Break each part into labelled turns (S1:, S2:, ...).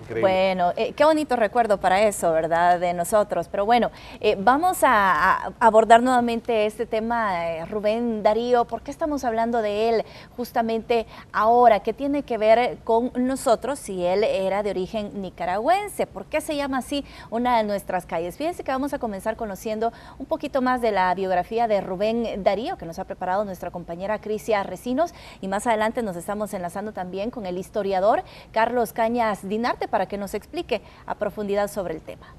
S1: Increíble.
S2: Bueno, qué bonito recuerdo para eso, ¿verdad? De nosotros. Pero bueno, vamos a abordar nuevamente este tema, Rubén Darío. ¿Por qué estamos hablando de él justamente ahora? ¿Qué tiene que ver con nosotros si él era de origen nicaragüense? ¿Por qué se llama así una de nuestras calles? Fíjense que vamos a comenzar conociendo un poquito más de la biografía de Rubén Darío, que nos ha preparado nuestra compañera Crisia Recinos, y más adelante nos estamos enlazando también con el historiador Carlos Cañas Dinarte para que nos explique a profundidad sobre el tema.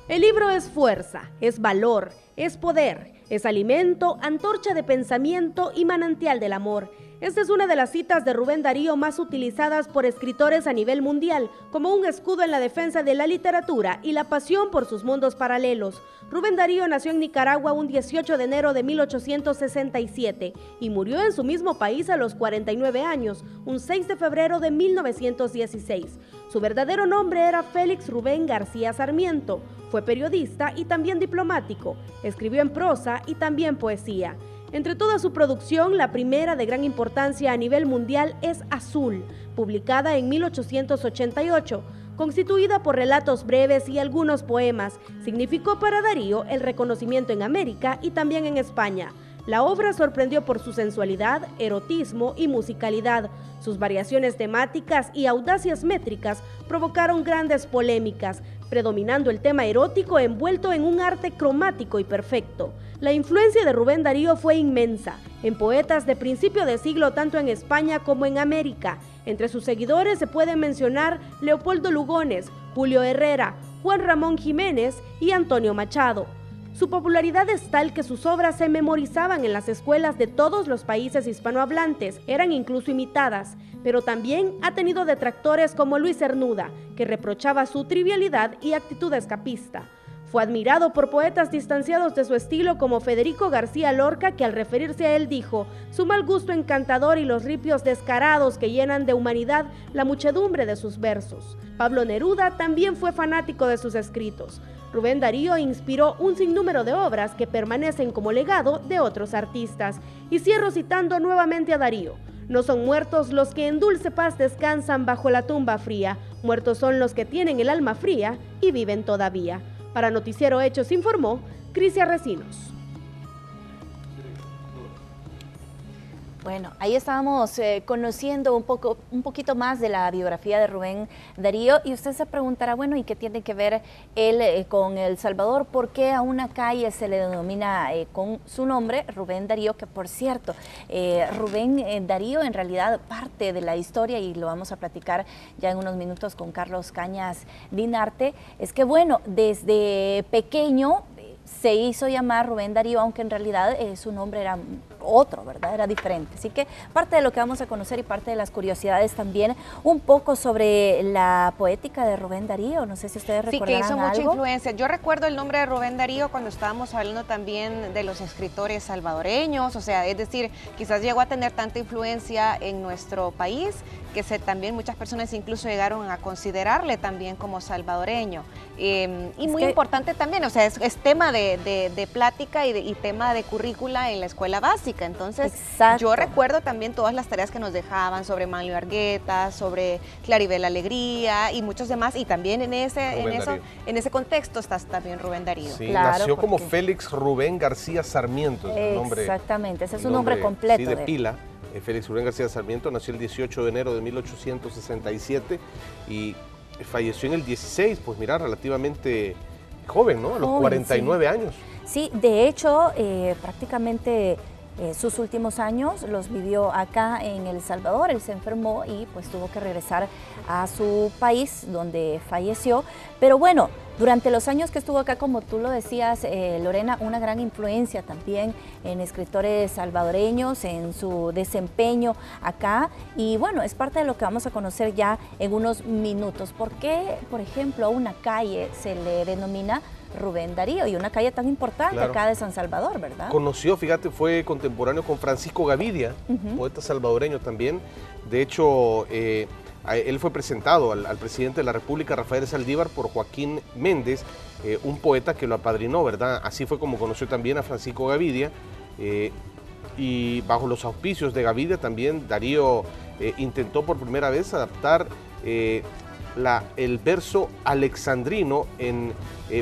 S3: El libro es fuerza, es valor, es poder, es alimento, antorcha de pensamiento y manantial del amor. Esta es una de las citas de Rubén Darío más utilizadas por escritores a nivel mundial, como un escudo en la defensa de la literatura y la pasión por sus mundos paralelos. Rubén Darío nació en Nicaragua un 18 de enero de 1867 y murió en su mismo país a los 49 años, un 6 de febrero de 1916. Su verdadero nombre era Félix Rubén García Sarmiento. Fue periodista y también diplomático. Escribió en prosa y también poesía. Entre toda su producción, la primera de gran importancia a nivel mundial es Azul, publicada en 1888. Constituida por relatos breves y algunos poemas, significó para Darío el reconocimiento en América y también en España. La obra sorprendió por su sensualidad, erotismo y musicalidad. Sus variaciones temáticas y audacias métricas provocaron grandes polémicas, predominando el tema erótico envuelto en un arte cromático y perfecto. La influencia de Rubén Darío fue inmensa en poetas de principio de siglo tanto en España como en América. Entre sus seguidores se pueden mencionar Leopoldo Lugones, Julio Herrera, Juan Ramón Jiménez y Antonio Machado. Su popularidad es tal que sus obras se memorizaban en las escuelas de todos los países hispanohablantes, eran incluso imitadas, pero también ha tenido detractores como Luis Cernuda, que reprochaba su trivialidad y actitud escapista. Fue admirado por poetas distanciados de su estilo como Federico García Lorca, que al referirse a él dijo: su mal gusto encantador y los ripios descarados que llenan de humanidad la muchedumbre de sus versos. Pablo Neruda también fue fanático de sus escritos. Rubén Darío inspiró un sinnúmero de obras que permanecen como legado de otros artistas. Y cierro citando nuevamente a Darío: no son muertos los que en dulce paz descansan bajo la tumba fría, muertos son los que tienen el alma fría y viven todavía. Para Noticiero Hechos informó Crisia Recinos.
S2: Bueno, ahí estábamos conociendo un poquito más de la biografía de Rubén Darío, y usted se preguntará, bueno, ¿y qué tiene que ver él con El Salvador? ¿Por qué a una calle se le denomina con su nombre, Rubén Darío? Que por cierto, Rubén Darío en realidad parte de la historia, y lo vamos a platicar ya en unos minutos con Carlos Cañas Dinarte, es que bueno, desde pequeño se hizo llamar Rubén Darío, aunque en realidad su nombre era otro, ¿verdad? Era diferente. Así que parte de lo que vamos a conocer y parte de las curiosidades también, un poco sobre la poética de Rubén Darío. No sé si ustedes recuerdan algo.
S4: Sí, que hizo mucha influencia. Yo recuerdo el nombre de Rubén Darío cuando estábamos hablando también de los escritores salvadoreños, o sea, es decir, quizás llegó a tener tanta influencia en nuestro país que también muchas personas incluso llegaron a considerarle también como salvadoreño. Y muy importante también, o sea, es tema de plática y tema de currícula en la escuela básica. Entonces, yo recuerdo también todas las tareas que nos dejaban sobre Manlio Argueta, sobre Claribel Alegría y muchos demás, y también en ese contexto está también Rubén Darío.
S1: Sí, claro, nació como Félix Rubén García Sarmiento.
S2: Exactamente, ese es su nombre completo.
S1: Sí, de pila. Félix Rubén García Sarmiento nació el 18 de enero de 1867 y falleció en el 16, pues mira, relativamente joven, ¿no? A los 49 años.
S2: Sí, de hecho, prácticamente sus últimos años los vivió acá en El Salvador. Él se enfermó y pues tuvo que regresar a su país donde falleció. Pero bueno, durante los años que estuvo acá, como tú lo decías, Lorena, una gran influencia también en escritores salvadoreños, en su desempeño acá. Y bueno, es parte de lo que vamos a conocer ya en unos minutos. ¿Por qué, por ejemplo, a una calle se le denomina Rubén Darío, y una calle tan importante acá de San Salvador, ¿verdad?
S1: Conoció, fíjate, fue contemporáneo con Francisco Gavidia, poeta salvadoreño también. De hecho, él fue presentado al presidente de la República, Rafael Saldívar, por Joaquín Méndez, un poeta que lo apadrinó, ¿verdad? Así fue como conoció también a Francisco Gavidia, y bajo los auspicios de Gavidia también Darío intentó por primera vez adaptar el verso alexandrino en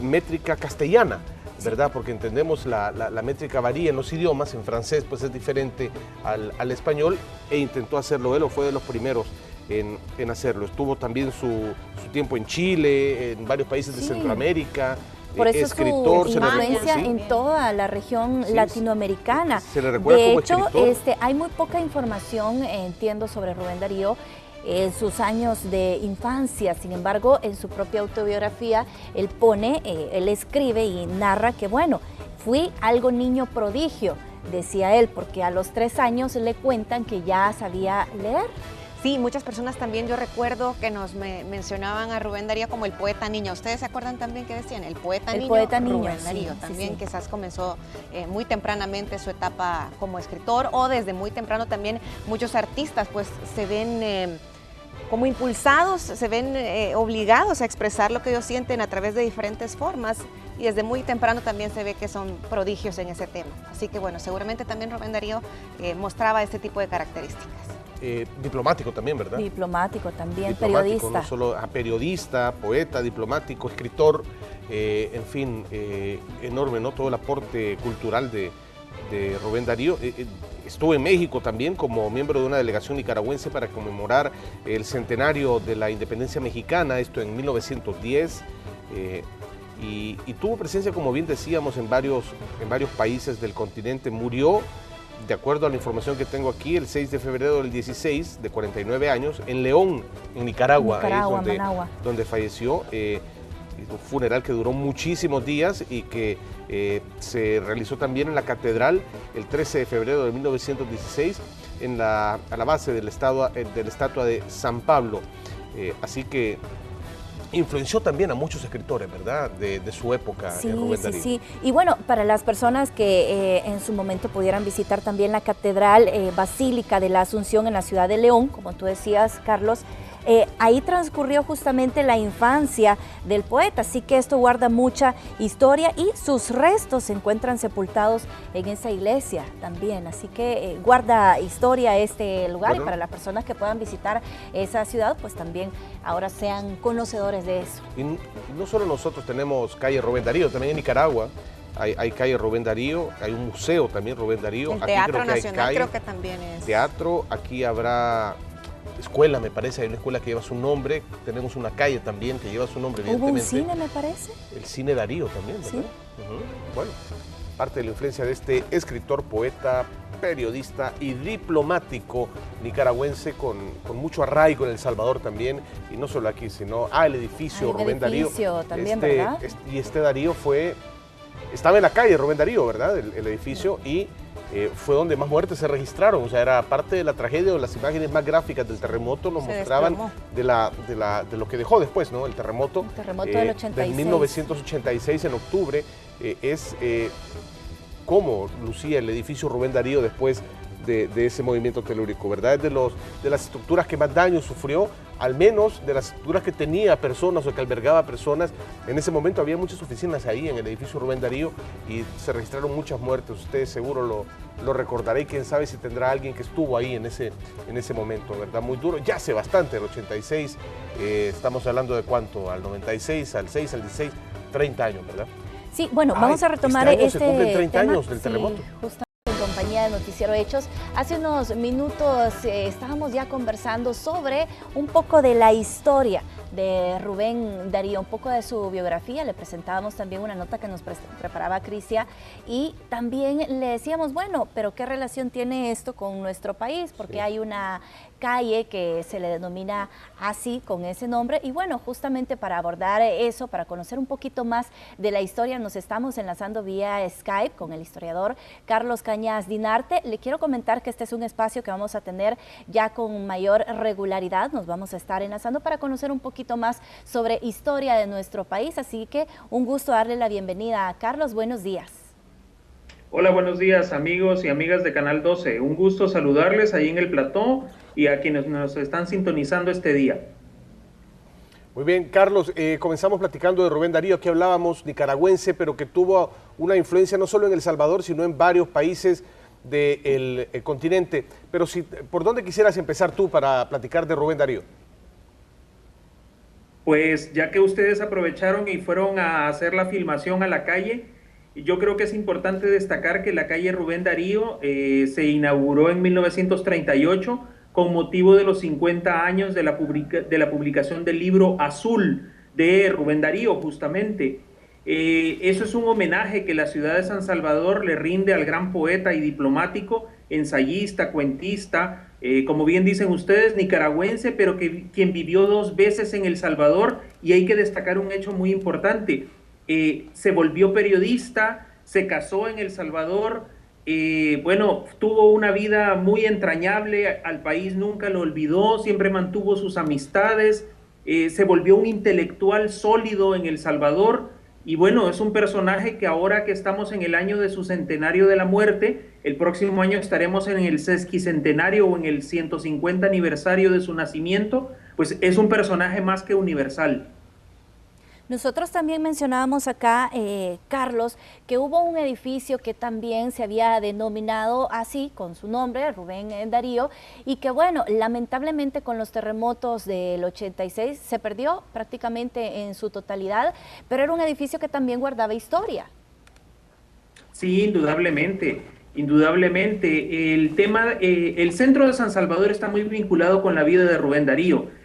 S1: métrica castellana, ¿verdad? Porque entendemos la métrica varía en los idiomas, en francés pues es diferente al español, e intentó hacerlo él, o fue de los primeros en hacerlo. Estuvo también su tiempo en Chile, en varios países de Centroamérica.
S2: Por eso
S1: escritor,
S2: su influencia en toda la región latinoamericana.
S1: Se le recuerda
S2: de
S1: como
S2: hecho,
S1: escritor.
S2: hay muy poca información, entiendo, sobre Rubén Darío en sus años de infancia. Sin embargo, en su propia autobiografía, él escribe y narra que, bueno, fui algo niño prodigio, decía él, porque a los 3 años le cuentan que ya sabía leer.
S4: Sí, muchas personas también, yo recuerdo que nos mencionaban a Rubén Darío como el poeta niño. ¿Ustedes se acuerdan también que decían? El poeta niño. Rubén Darío también, quizás comenzó muy tempranamente su etapa como escritor, o desde muy temprano también muchos artistas pues se ven como impulsados, se ven obligados a expresar lo que ellos sienten a través de diferentes formas, y desde muy temprano también se ve que son prodigios en ese tema. Así que bueno, seguramente también Rubén Darío mostraba este tipo de características.
S1: Diplomático también, ¿verdad?
S2: Diplomático también,
S1: diplomático,
S2: periodista.
S1: No solo periodista, poeta, diplomático, escritor, en fin, enorme, ¿no? Todo el aporte cultural de Rubén Darío. Estuvo en México también como miembro de una delegación nicaragüense para conmemorar el centenario de la independencia mexicana, esto en 1910, y tuvo presencia, como bien decíamos, en varios países del continente. Murió, de acuerdo a la información que tengo aquí, el 6 de febrero del 16, de 49 años, en León, en Nicaragua, donde falleció. Un funeral que duró muchísimos días y que se realizó también en la catedral el 13 de febrero de 1916, a la base de la estatua de San Pablo. Así que influenció también a muchos escritores, ¿verdad?, de su época, Rubén Darío.
S2: Sí. Y bueno, para las personas que en su momento pudieran visitar también la Catedral Basílica de la Asunción en la ciudad de León, como tú decías, Carlos, ahí transcurrió justamente la infancia del poeta, así que esto guarda mucha historia y sus restos se encuentran sepultados en esa iglesia también, así que guarda historia este lugar. Bueno, y para las personas que puedan visitar esa ciudad, pues también ahora sean conocedores de eso.
S1: Y no solo nosotros tenemos calle Rubén Darío, también en Nicaragua hay calle Rubén Darío, hay un museo también Rubén Darío.
S4: El Teatro Nacional creo que también es.
S1: Teatro, aquí habrá escuela, me parece, hay una escuela que lleva su nombre, tenemos una calle también que lleva su nombre, evidentemente.
S2: ¿Hubo un cine, me parece?
S1: El Cine Darío también, ¿verdad?
S2: Sí.
S1: Bueno, parte de la influencia de este escritor, poeta, periodista y diplomático nicaragüense con mucho arraigo en El Salvador también, y no solo aquí, sino el edificio Rubén Darío.
S2: También, ¿verdad?
S1: Y este Darío estaba en la calle Rubén Darío, ¿verdad? El edificio, y fue donde más muertes se registraron, o sea, era parte de la tragedia, o las imágenes más gráficas del terremoto nos mostraban de lo que dejó después, ¿no? El terremoto
S2: del 86.
S1: Del 1986 en octubre, es cómo lucía el edificio Rubén Darío después de ese movimiento telúrico, ¿verdad? Es de las estructuras que más daño sufrió, al menos de las estructuras que tenía personas o que albergaba personas. En ese momento había muchas oficinas ahí en el edificio Rubén Darío y se registraron muchas muertes. Ustedes seguro lo recordará, y quién sabe si tendrá alguien que estuvo ahí en ese momento, ¿verdad? Muy duro, ya hace bastante, el 86, estamos hablando de cuánto, al 96, al 6, al 16, 30 años, ¿verdad?
S2: Sí, bueno, vamos a retomar
S1: este año se cumplen 30 años del terremoto.
S2: Justamente en compañía de Noticiero Hechos. Hace unos minutos estábamos ya conversando sobre un poco de la historia de Rubén Darío, un poco de su biografía. Le presentábamos también una nota que nos preparaba Crisia, y también le decíamos, bueno, pero ¿qué relación tiene esto con nuestro país? Porque hay una calle que se le denomina así, con ese nombre, y bueno, justamente para abordar eso, para conocer un poquito más de la historia, nos estamos enlazando vía Skype con el historiador Carlos Cañas Dinarte. Le quiero comentar que este es un espacio que vamos a tener ya con mayor regularidad, nos vamos a estar enlazando para conocer un poquito más sobre historia de nuestro país, así que un gusto darle la bienvenida a Carlos. Buenos días.
S5: Hola, buenos días amigos y amigas de Canal 12, un gusto saludarles ahí en el plató y a quienes nos están sintonizando este día.
S1: Muy bien, Carlos, comenzamos platicando de Rubén Darío, aquí hablábamos nicaragüense, pero que tuvo una influencia no solo en El Salvador, sino en varios países del continente. Pero ¿por dónde quisieras empezar tú para platicar de Rubén Darío?
S5: Pues ya que ustedes aprovecharon y fueron a hacer la filmación a la calle, yo creo que es importante destacar que la calle Rubén Darío se inauguró en 1938 con motivo de los 50 años de la publicación del libro Azul de Rubén Darío, justamente. Eso es un homenaje que la ciudad de San Salvador le rinde al gran poeta y diplomático, ensayista, cuentista, como bien dicen ustedes, nicaragüense, pero quien vivió 2 veces en El Salvador, y hay que destacar un hecho muy importante. Se volvió periodista, se casó en El Salvador, bueno, tuvo una vida muy entrañable, al país nunca lo olvidó, siempre mantuvo sus amistades, se volvió un intelectual sólido en El Salvador, y bueno, es un personaje que ahora que estamos en el año de su centenario de la muerte, el próximo año estaremos en el sesquicentenario o en el 150 aniversario de su nacimiento, pues es un personaje más que universal.
S2: Nosotros también mencionábamos acá, Carlos, que hubo un edificio que también se había denominado así, con su nombre, Rubén Darío, y que bueno, lamentablemente con los terremotos del 86 se perdió prácticamente en su totalidad, pero era un edificio que también guardaba historia.
S5: Sí, indudablemente, indudablemente. El centro de San Salvador está muy vinculado con la vida de Rubén Darío.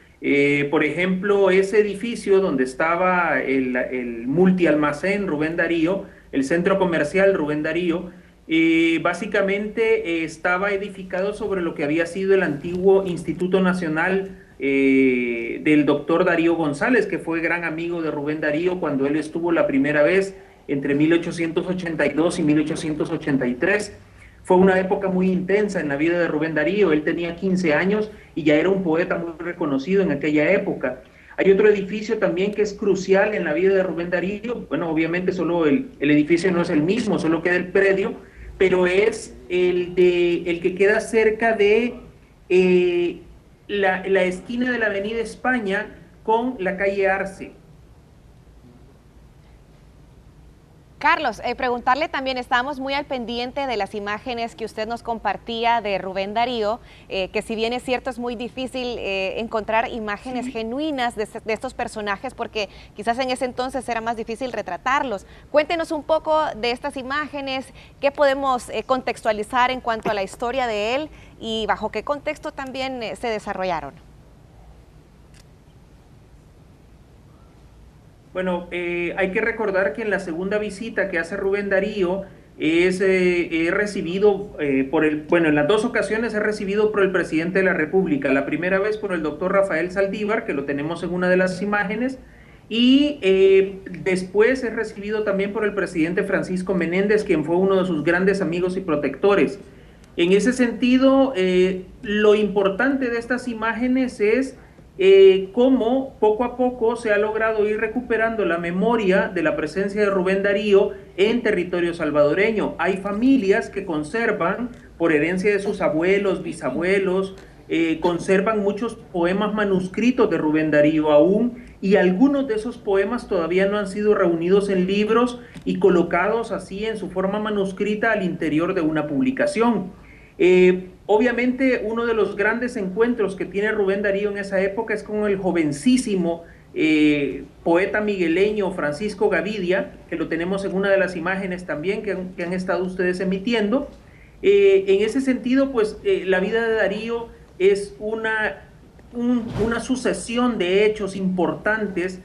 S5: Por ejemplo, ese edificio donde estaba el multialmacén Rubén Darío, el centro comercial Rubén Darío, básicamente estaba edificado sobre lo que había sido el antiguo Instituto Nacional del doctor Darío González, que fue gran amigo de Rubén Darío cuando él estuvo la primera vez entre 1882 y 1883. Fue una época muy intensa en la vida de Rubén Darío. Él tenía 15 años y ya era un poeta muy reconocido en aquella época. Hay otro edificio también que es crucial en la vida de Rubén Darío. Bueno, obviamente solo el edificio no es el mismo, solo queda el predio, pero es el que queda cerca de la esquina de la Avenida España con la calle Arce.
S4: Carlos, preguntarle también, estábamos muy al pendiente de las imágenes que usted nos compartía de Rubén Darío, que si bien es cierto es muy difícil encontrar imágenes genuinas de estos personajes, porque quizás en ese entonces era más difícil retratarlos. Cuéntenos un poco de estas imágenes, qué podemos contextualizar en cuanto a la historia de él y bajo qué contexto también se desarrollaron.
S5: Bueno, hay que recordar que en la segunda visita que hace Rubén Darío es recibido en las 2 ocasiones es recibido por el presidente de la República. La primera vez por el doctor Rafael Saldívar, que lo tenemos en una de las imágenes, y después es recibido también por el presidente Francisco Menéndez, quien fue uno de sus grandes amigos y protectores. En ese sentido, lo importante de estas imágenes es cómo poco a poco se ha logrado ir recuperando la memoria de la presencia de Rubén Darío en territorio salvadoreño. Hay familias que conservan, por herencia de sus abuelos, bisabuelos, conservan muchos poemas manuscritos de Rubén Darío aún, y algunos de esos poemas todavía no han sido reunidos en libros y colocados así en su forma manuscrita al interior de una publicación. Obviamente uno de los grandes encuentros que tiene Rubén Darío en esa época es con el jovencísimo poeta migueleño Francisco Gavidia, que lo tenemos en una de las imágenes también que han estado ustedes emitiendo. En ese sentido, pues la vida de Darío es una sucesión de hechos importantes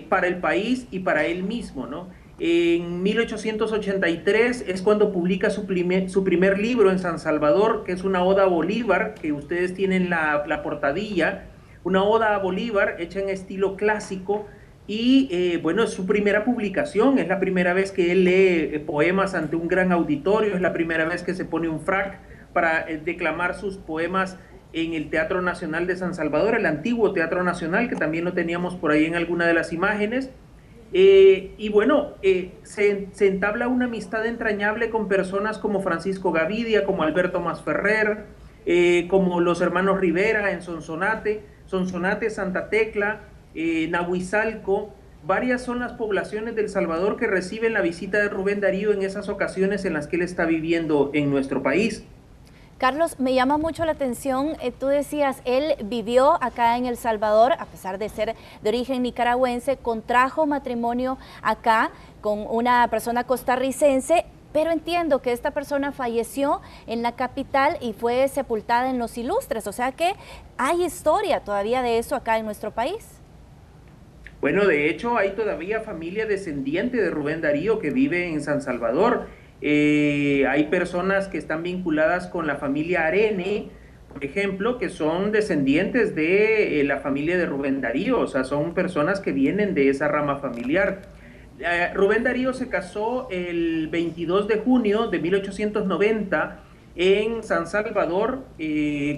S5: para el país y para él mismo, ¿no? En 1883 es cuando publica su primer libro en San Salvador, que es una oda a Bolívar, que ustedes tienen la portadilla, una oda a Bolívar hecha en estilo clásico, y bueno, es su primera publicación, es la primera vez que él lee poemas ante un gran auditorio, es la primera vez que se pone un frac para declamar sus poemas en el Teatro Nacional de San Salvador, el antiguo Teatro Nacional, que también lo teníamos por ahí en alguna de las imágenes. Y bueno, se entabla una amistad entrañable con personas como Francisco Gavidia, como Alberto Masferrer, como los hermanos Rivera en Sonsonate, Santa Tecla, Nahuizalco. Varias son las poblaciones del Salvador que reciben la visita de Rubén Darío en esas ocasiones en las que él está viviendo en nuestro país.
S2: Carlos, me llama mucho la atención, tú decías, él vivió acá en El Salvador, a pesar de ser de origen nicaragüense, contrajo matrimonio acá con una persona costarricense, pero entiendo que esta persona falleció en la capital y fue sepultada en Los Ilustres, o sea que hay historia todavía de eso acá en nuestro país.
S5: Bueno, de hecho hay todavía familia descendiente de Rubén Darío que vive en San Salvador. Hay personas que están vinculadas con la familia Arene, por ejemplo, que son descendientes de la familia de Rubén Darío, o sea, son personas que vienen de esa rama familiar. Rubén Darío se casó el 22 de junio de 1890 en San Salvador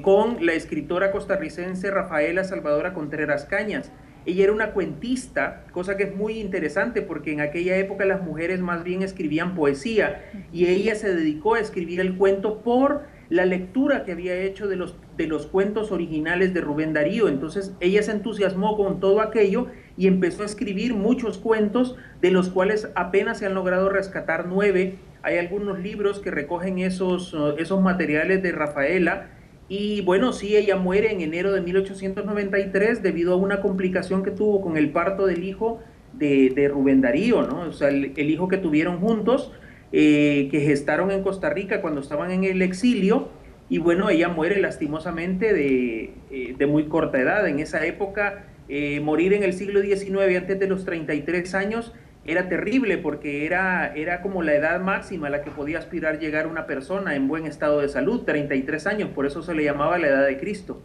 S5: con la escritora costarricense Rafaela Salvadora Contreras Cañas. Ella era una cuentista, cosa que es muy interesante porque en aquella época las mujeres más bien escribían poesía y ella se dedicó a escribir el cuento por la lectura que había hecho de los cuentos originales de Rubén Darío. Entonces ella se entusiasmó con todo aquello y empezó a escribir muchos cuentos, de los cuales apenas se han logrado rescatar 9. Hay algunos libros que recogen esos materiales de Rafaela. Y bueno, sí, ella muere en enero de 1893 debido a una complicación que tuvo con el parto del hijo de Rubén Darío, ¿no? O sea, el hijo que tuvieron juntos, que gestaron en Costa Rica cuando estaban en el exilio, y bueno, ella muere lastimosamente de muy corta edad. En esa época, morir en el siglo XIX antes de los 33 años era terrible porque era como la edad máxima a la que podía aspirar llegar una persona en buen estado de salud, 33 años, por eso se le llamaba la edad de Cristo.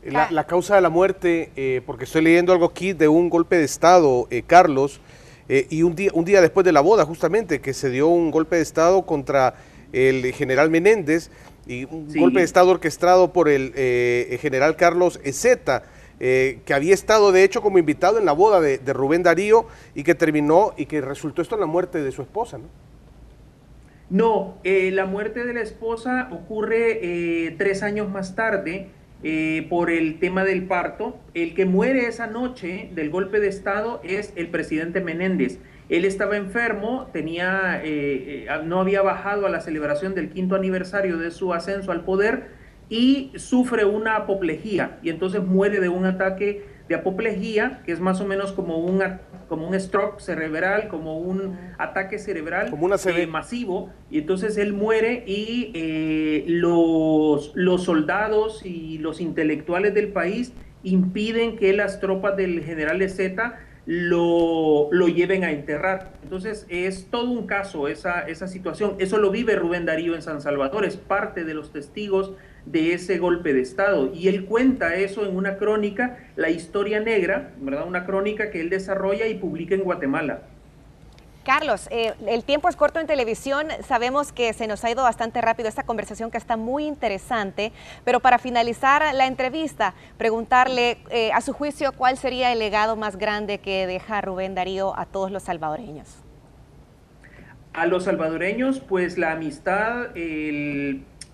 S1: La causa de la muerte, porque estoy leyendo algo aquí de un golpe de Estado, Carlos, y un día después de la boda justamente, que se dio un golpe de Estado contra el general Menéndez, y un golpe de Estado orquestado por el general Carlos Ezeta, que había estado de hecho como invitado en la boda de Rubén Darío y que terminó y que resultó esto en la muerte de su esposa, ¿no?
S5: No, la muerte de la esposa ocurre 3 años más tarde por el tema del parto. El que muere esa noche del golpe de Estado es el presidente Menéndez. Él estaba enfermo, no había bajado a la celebración del 5º aniversario de su ascenso al poder, y sufre una apoplejía, y entonces muere de un ataque de apoplejía, que es más o menos como un stroke cerebral, como un ataque cerebral
S1: como una
S5: masivo, y entonces él muere y los soldados y los intelectuales del país impiden que las tropas del general Ezeta lo lleven a enterrar. Entonces es todo un caso esa situación. Eso lo vive Rubén Darío en San Salvador, es parte de los testigos de ese golpe de Estado, y él cuenta eso en una crónica, La Historia Negra, ¿verdad? Una crónica que él desarrolla y publica en Guatemala.
S4: Carlos, el tiempo es corto en televisión, sabemos que se nos ha ido bastante rápido esta conversación que está muy interesante, pero para finalizar la entrevista, preguntarle a su juicio cuál sería el legado más grande que deja Rubén Darío a todos los salvadoreños.
S5: A los salvadoreños, pues la amistad,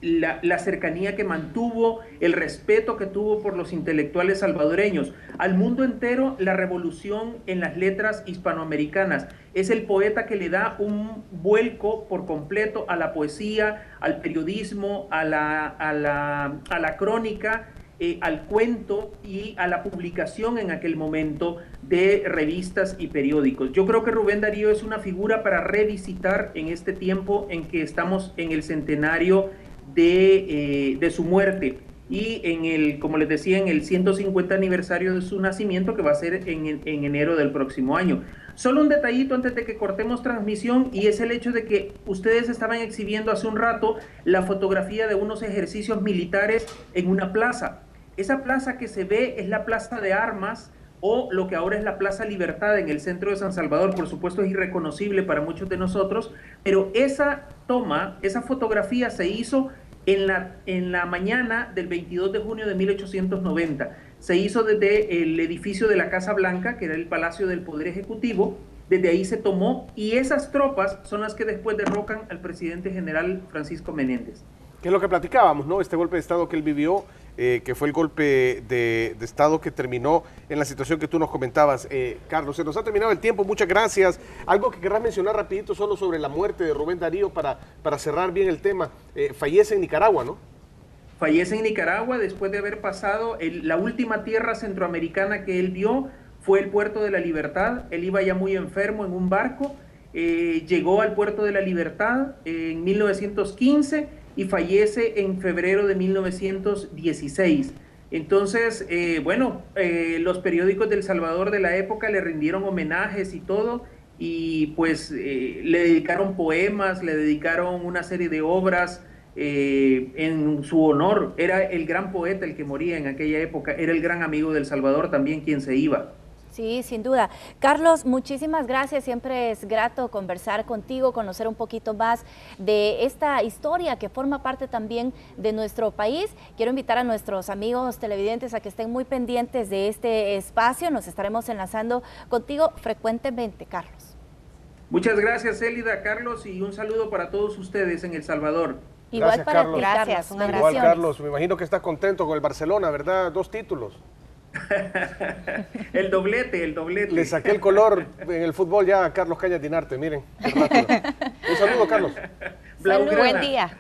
S5: la cercanía que mantuvo, el respeto que tuvo por los intelectuales salvadoreños, al mundo entero la revolución en las letras hispanoamericanas. Es el poeta que le da un vuelco por completo a la poesía, al periodismo, a la crónica, al cuento y a la publicación en aquel momento de revistas y periódicos. Yo creo que Rubén Darío es una figura para revisitar en este tiempo en que estamos en el centenario de su muerte y como les decía, en el 150 aniversario de su nacimiento, que va a ser en enero del próximo año. Solo un detallito antes de que cortemos transmisión, y es el hecho de que ustedes estaban exhibiendo hace un rato la fotografía de unos ejercicios militares en una plaza. Esa plaza que se ve es la Plaza de Armas, o lo que ahora es la Plaza Libertad en el centro de San Salvador. Por supuesto es irreconocible para muchos de nosotros, pero esa fotografía se hizo en la mañana del 22 de junio de 1890. Se hizo desde el edificio de la Casa Blanca, que era el Palacio del Poder Ejecutivo. Desde ahí se tomó, y esas tropas son las que después derrocan al presidente general Francisco Menéndez.
S1: Que es lo que platicábamos, ¿no? Este golpe de Estado que él vivió, que fue el golpe de Estado que terminó en la situación que tú nos comentabas. Carlos, se nos ha terminado el tiempo, muchas gracias. Algo que querrás mencionar rapidito solo sobre la muerte de Rubén Darío para cerrar bien el tema. Fallece en Nicaragua, ¿no?
S5: Fallece en Nicaragua después de haber pasado la última tierra centroamericana que él vio fue el Puerto de la Libertad. Él iba ya muy enfermo en un barco, llegó al Puerto de la Libertad en 1915 y fallece en febrero de 1916. Entonces, los periódicos de El Salvador de la época le rindieron homenajes y todo, y pues le dedicaron poemas, le dedicaron una serie de obras en su honor. Era el gran poeta el que moría en aquella época, era el gran amigo de El Salvador también quien se iba.
S2: Sí, sin duda. Carlos, muchísimas gracias. Siempre es grato conversar contigo, conocer un poquito más de esta historia que forma parte también de nuestro país. Quiero invitar a nuestros amigos televidentes a que estén muy pendientes de este espacio. Nos estaremos enlazando contigo frecuentemente, Carlos.
S5: Muchas gracias, Elida, Carlos, y un saludo para todos ustedes en El Salvador.
S2: Igual
S1: Gracias,
S2: para
S1: Carlos.
S2: ti,
S4: Gracias,
S2: Carlos.
S4: un
S1: Igual, Carlos, me imagino que estás contento con el Barcelona, ¿verdad? 2 títulos.
S5: El doblete.
S1: Le saqué el color en el fútbol ya a Carlos Cañas Dinarte, miren. Un saludo, Carlos.
S4: Buen día.